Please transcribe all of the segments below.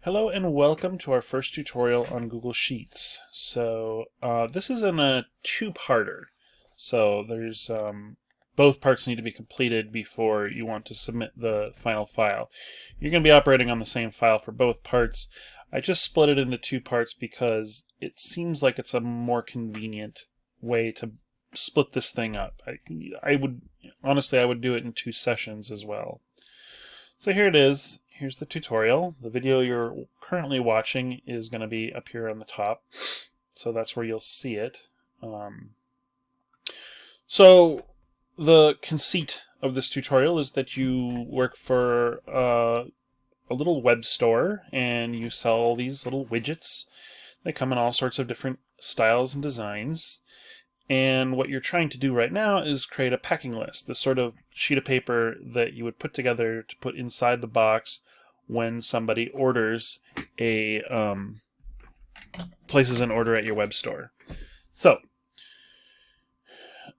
Hello and welcome to our first tutorial on Google Sheets. This is in a two-parter. There's both parts need to be completed before you want to submit the final file. You're going to be operating on the same file for both parts. I just split it into two parts because it seems like it's a more convenient way to split this thing up. I would do it in two sessions as well. So here it is. Here's the tutorial. The video you're currently watching is going to be up here on the top. So that's where you'll see it. So the conceit of this tutorial is that you work for a little web store and you sell these little widgets. They come in all sorts of different styles and designs. And what you're trying to do right now is create a packing list, this sort of sheet of paper that you would put together to put inside the box when somebody orders places an order at your web store. So,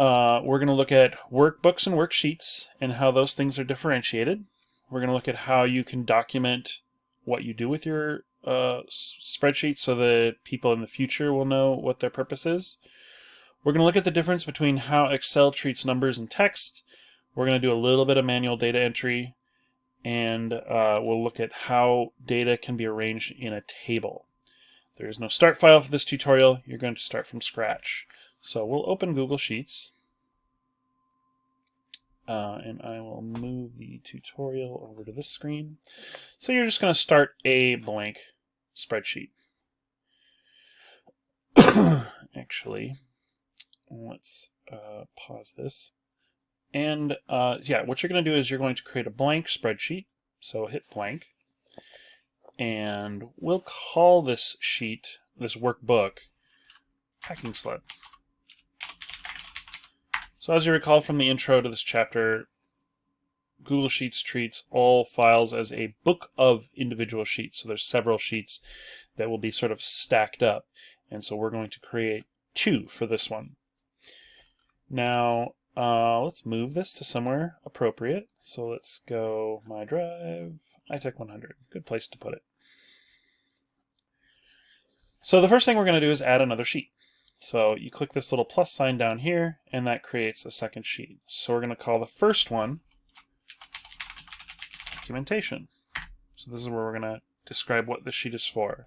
we're going to look at workbooks and worksheets and how those things are differentiated. We're going to look at how you can document what you do with your spreadsheet so that people in the future will know what their purpose is. We're going to look at the difference between how Excel treats numbers and text. We're going to do a little bit of manual data entry, and we'll look at how data can be arranged in a table. There is no start file for this tutorial. You're going to start from scratch. So we'll open Google Sheets, and I will move the tutorial over to this screen. So you're just going to start a blank spreadsheet. Actually, let's pause this. And yeah, what you're going to do is you're going to create a blank spreadsheet. So hit blank. And we'll call this sheet, this workbook, packing slip. So as you recall from the intro to this chapter, Google Sheets treats all files as a book of individual sheets. So there's several sheets that will be sort of stacked up. And so we're going to create two for this one. Now, let's move this to somewhere appropriate. So let's go My Drive, ITECH 100. Good place to put it. So the first thing we're going to do is add another sheet. So you click this little plus sign down here, and that creates a second sheet. So we're going to call the first one Documentation. So this is where we're going to describe what this sheet is for.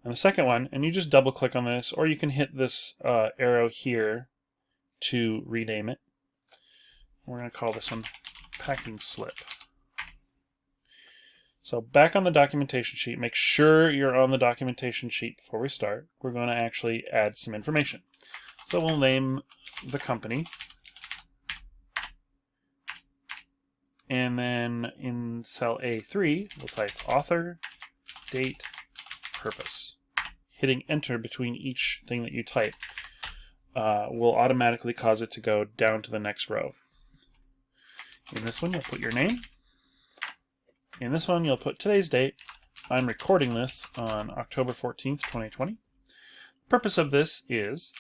And the second one, and you just double click on this, or you can hit this arrow here to rename it. We're going to call this one Packing Slip. So back on the documentation sheet, make sure you're on the documentation sheet before we start. We're going to actually add some information. So we'll name the company. And then in cell A3, we'll type author, date, purpose. Hitting enter between each thing that you type will automatically cause it to go down to the next row. In this one, you'll put your name. In this one, you'll put today's date. I'm recording this on October 14th, 2020. The purpose of this is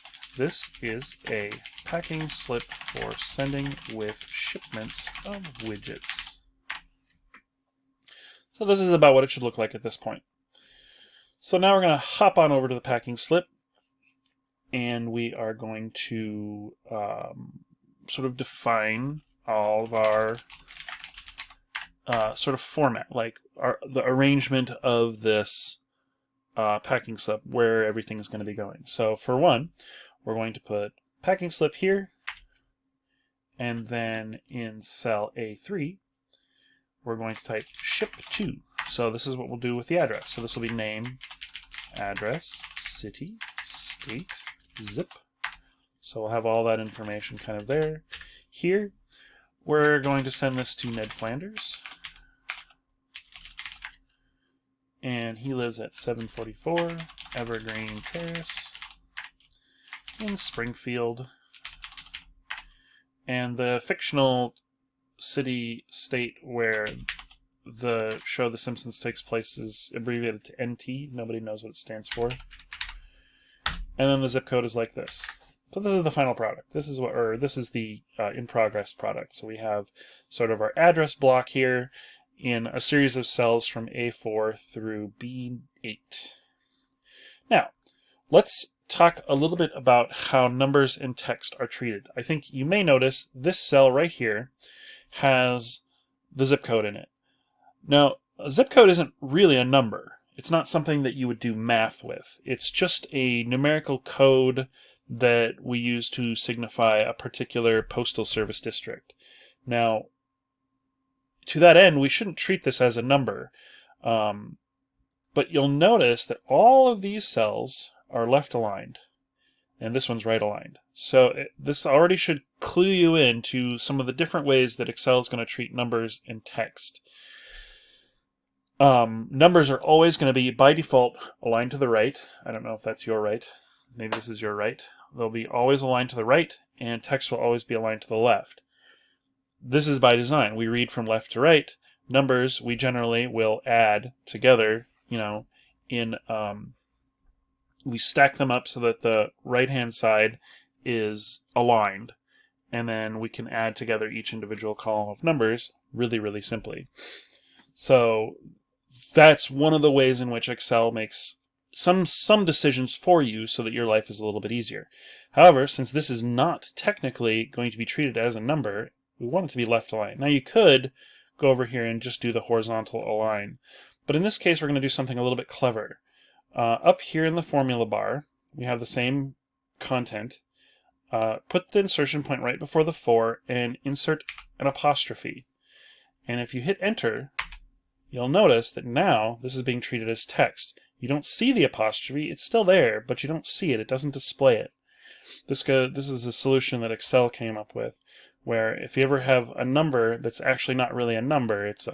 a packing slip for sending with shipments of widgets. So this is about what it should look like at this point. So now we're going to hop on over to the packing slip, and we are going to sort of define all of our sort of format, like the arrangement of this packing slip, where everything is going to be going. So for one, we're going to put packing slip here, and then in cell A3, we're going to type ship to. So this is what we'll do with the address. So this will be name, address, city, state, zip. So we'll have all that information kind of there. Here, we're going to send this to Ned Flanders. And he lives at 744 Evergreen Terrace in Springfield. And the fictional city-state where the show The Simpsons takes place is abbreviated to NT. Nobody knows what it stands for. And then the zip code is like this. So this is the final product. This is the in-progress product. So we have sort of our address block here, in a series of cells from A4 through B8. Now, let's talk a little bit about how numbers and text are treated. I think you may notice this cell right here has the zip code in it. Now, a zip code isn't really a number. It's not something that you would do math with. It's just a numerical code that we use to signify a particular postal service district. Now, to that end, we shouldn't treat this as a number. But you'll notice that all of these cells are left aligned, and this one's right aligned. So this already should clue you into some of the different ways that Excel is going to treat numbers and text. Numbers are always going to be, by default, aligned to the right. I don't know if that's your right. Maybe this is your right. They'll be always aligned to the right, and text will always be aligned to the left. This is by design. We read from left to right. Numbers, we generally will add together, we stack them up so that the right-hand side is aligned, and then we can add together each individual column of numbers really, really simply. So that's one of the ways in which Excel makes some decisions for you so that your life is a little bit easier. However, since this is not technically going to be treated as a number, we want it to be left aligned. Now you could go over here and just do the horizontal align, but in this case we're going to do something a little bit clever. Up here in the formula bar, we have the same content. Put the insertion point right before the 4 and insert an apostrophe. And if you hit enter, you'll notice that now this is being treated as text. You don't see the apostrophe, it's still there, but you don't see it, it doesn't display it. This is a solution that Excel came up with, where if you ever have a number that's actually not really a number, it's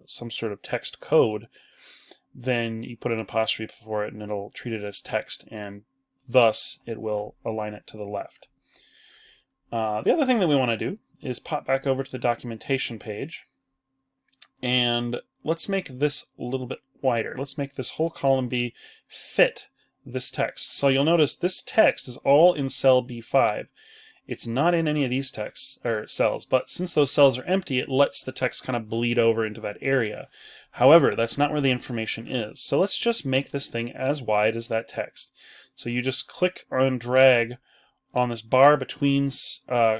some sort of text code, then you put an apostrophe before it and it'll treat it as text, and thus it will align it to the left. The other thing that we want to do is pop back over to the documentation page, and let's make this a little bit wider. Let's make this whole column B fit this text. So you'll notice this text is all in cell B5. It's not in any of these texts or cells, but since those cells are empty, it lets the text kind of bleed over into that area. However, that's not where the information is. So let's just make this thing as wide as that text. So you just click and drag on this bar between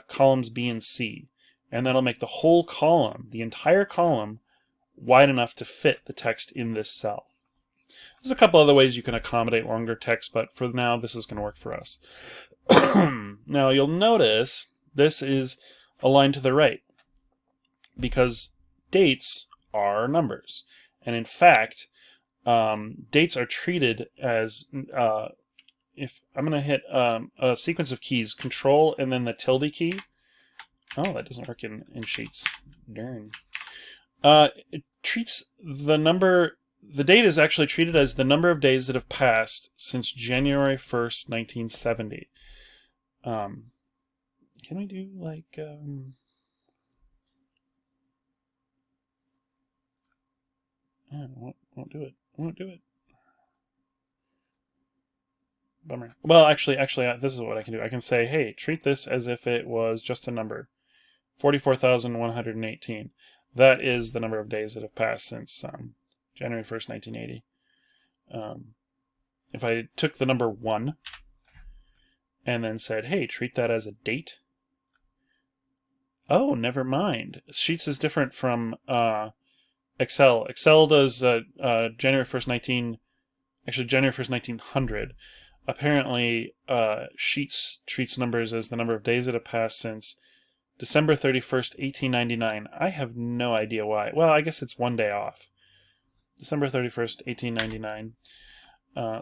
columns B and C, and that'll make the whole column, the entire column, wide enough to fit the text in this cell. There's a couple other ways you can accommodate longer text, but for now this is going to work for us. Now you'll notice this is aligned to the right because dates are numbers, and in fact dates are treated as if I'm going to hit a sequence of keys, Control and then the tilde key. Oh, that doesn't work in Sheets. Darn. It treats the number. The date is actually treated as the number of days that have passed since January 1st, 1970. Can we do like won't do it. Bummer. Well, actually, this is what I can do. I can say, hey, treat this as if it was just a number. 44,118. That is the number of days that have passed since January 1st, 1980. If I took the number 1 and then said, hey, treat that as a date. Oh, never mind. Sheets is different from Excel. Excel does January 1st, 1900. Apparently, Sheets treats numbers as the number of days that have passed since December 31st, 1899. I have no idea why. Well, I guess it's one day off. December 31st, 1899.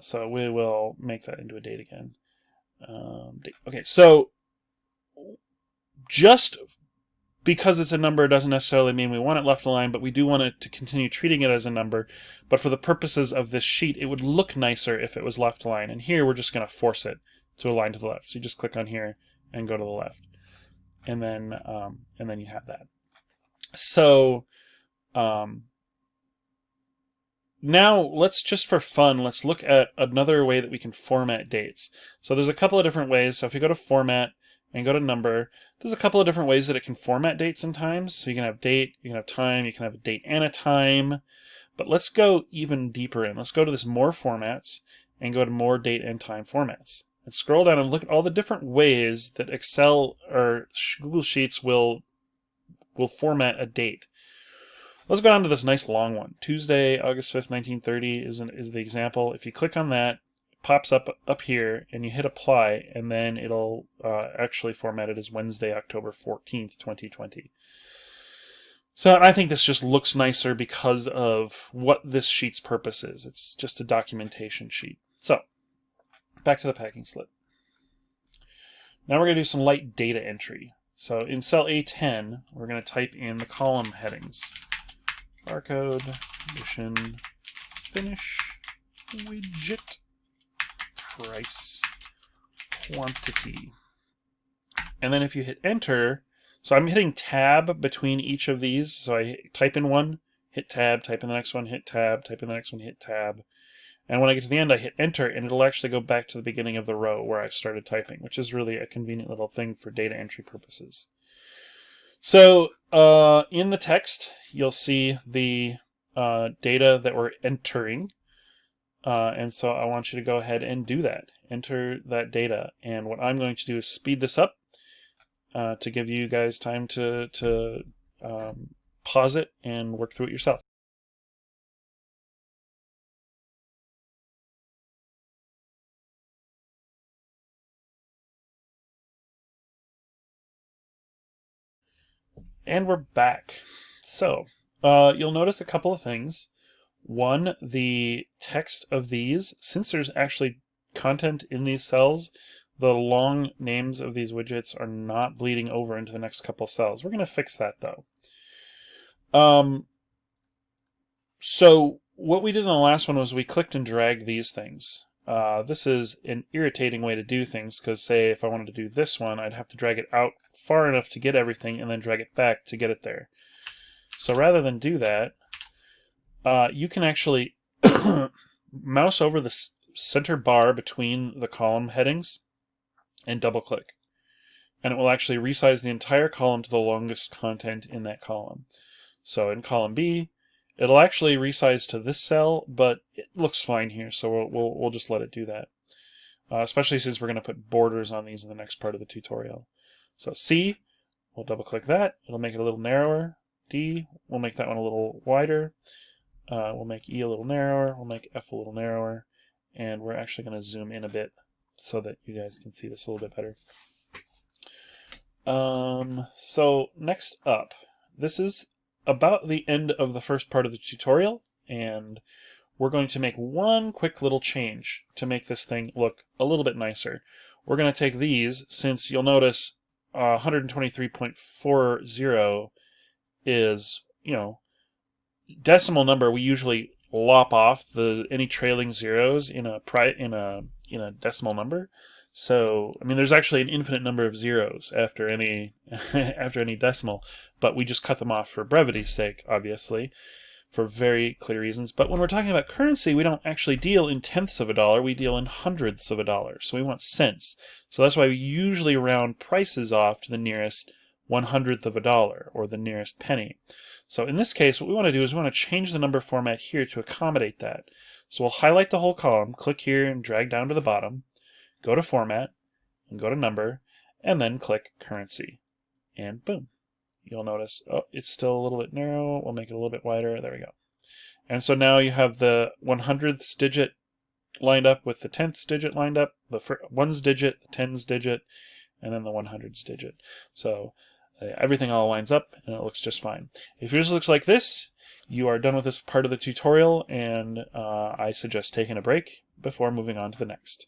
So we will make that into a date again. Okay, so just because it's a number doesn't necessarily mean we want it left aligned, but we do want it to continue treating it as a number. But for the purposes of this sheet, it would look nicer if it was left aligned. And here we're just going to force it to align to the left. So you just click on here and go to the left. And then you have that. So now let's just for fun, let's look at another way that we can format dates. So there's a couple of different ways. So if you go to Format and go to number. There's a couple of different ways that it can format dates and times. So you can have date, you can have time, you can have a date and a time. But let's go even deeper in. Let's go to this more formats and go to more date and time formats. And scroll down and look at all the different ways that Excel or Google Sheets will format a date. Let's go down to this nice long one. Tuesday, August 5th, 1930 is the example. If you click on that, it pops up here, and you hit apply, and then it'll actually format it as Wednesday, October 14th, 2020. So I think this just looks nicer because of what this sheet's purpose is. It's just a documentation sheet. So, back to the packing slip. Now we're going to do some light data entry. So in cell A10, we're going to type in the column headings. Barcode, edition, finish, widget, price, quantity. And then if you hit enter, so I'm hitting tab between each of these. So I type in one, hit tab, type in the next one, hit tab, type in the next one, hit tab. And when I get to the end, I hit enter, and it'll actually go back to the beginning of the row where I started typing, which is really a convenient little thing for data entry purposes. So in the text, you'll see the data that we're entering. And so I want you to go ahead and do that. Enter that data. And what I'm going to do is speed this up to give you guys time to pause it and work through it yourself. And we're back. So, you'll notice a couple of things. One, the text of these, since there's actually content in these cells, the long names of these widgets are not bleeding over into the next couple of cells. We're going to fix that, though. So, what we did in the last one was we clicked and dragged these things. This is an irritating way to do things, because say if I wanted to do this one, I'd have to drag it out far enough to get everything and then drag it back to get it there. So rather than do that, you can actually mouse over the center bar between the column headings and double click. And it will actually resize the entire column to the longest content in that column. So in column B, it'll actually resize to this cell, but it looks fine here, so we'll just let it do that. Especially since we're going to put borders on these in the next part of the tutorial. So C, we'll double click that. It'll make it a little narrower. D, we'll make that one a little wider. We'll make E a little narrower. We'll make F a little narrower. And we're actually going to zoom in a bit so that you guys can see this a little bit better. So next up, this is about the end of the first part of the tutorial, and we're going to make one quick little change to make this thing look a little bit nicer. We're going to take these, since you'll notice 123.40 is, decimal number. We usually lop off any trailing zeros in a decimal number. So, I mean, there's actually an infinite number of zeros after any decimal, but we just cut them off for brevity's sake, obviously, for very clear reasons. But when we're talking about currency, we don't actually deal in tenths of a dollar, we deal in hundredths of a dollar. So we want cents. So that's why we usually round prices off to the nearest 1/100th of a dollar, or the nearest penny. So in this case, what we want to do is we want to change the number format here to accommodate that. So we'll highlight the whole column, click here and drag down to the bottom, go to Format, and go to Number, and then click Currency. And boom. You'll notice, oh, it's still a little bit narrow. We'll make it a little bit wider. There we go. And so now you have the 100th digit lined up with the 10th digit lined up, the ones digit, the tens digit, and then the 100s digit. So everything all lines up, and it looks just fine. If yours looks like this, you are done with this part of the tutorial, and I suggest taking a break before moving on to the next.